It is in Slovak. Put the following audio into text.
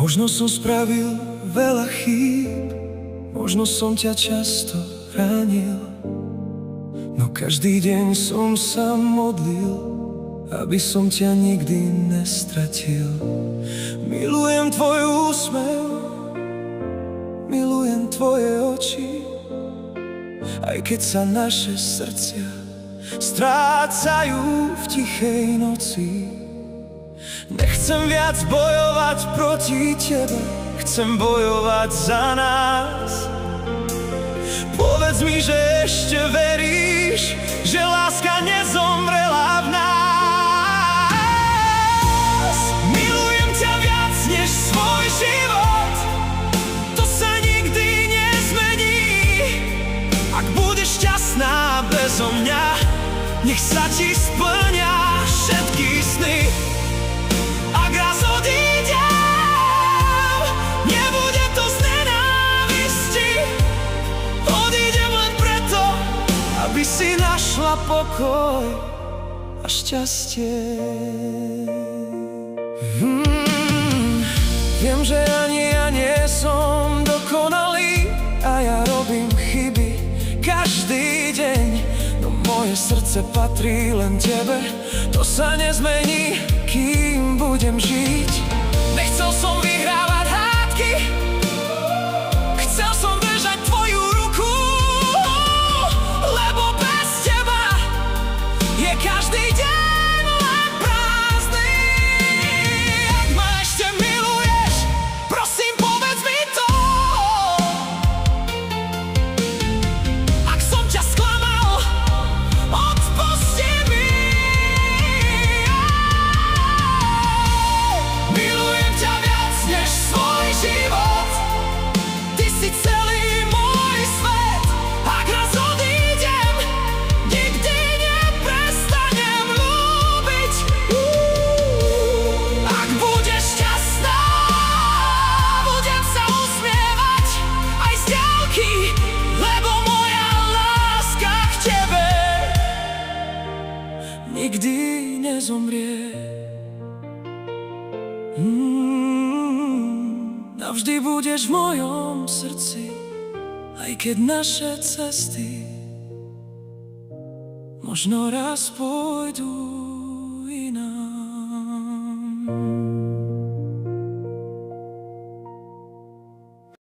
Možno som spravil veľa chýb, možno som ťa často ránil, no každý deň som sa modlil, aby som ťa nikdy nestratil. Milujem tvoj úsmev, milujem tvoje oči, aj keď sa naše srdcia strácajú v tichej noci. Nechcem viac bojovať proti tebe, chcem bojovať za nás. Povedz mi, že ešte veríš, že láska nezomrela v nás. Milujem ťa viac než svoj život, to sa nikdy nezmení. Ak budeš šťastná bezo mňa, nech sa ti splňa všetky sny. Ak raz odídem, nebude to z nenávisti. Odídem len preto, aby si našla pokoj a šťastie. Viem, že ani ja nie som dokonalý a ja robím chyby každý deň, no moje srdce patrí len tebe, to sa nezmení, kým budem žiť. Nechcel som vyhrávať hádky, chcel som držať tvoju ruku, lebo bez teba je každý deň len prázdny. Ak ma ešte miluješ, prosím, povedz mi to. Ak som ťa sklamal, odpusti mi. Milujem ťa viac než svoj život, ty si celý môj svet. Ak raz odídem, nikdy neprestanem ľúbiť. Ak budeš šťastná, budem sa usmievať aj z diaľky, lebo moja láska k tebe nikdy nezomrie. Navždy budeš v mojom srdci, aj keď naše cesty možno raz pôjdu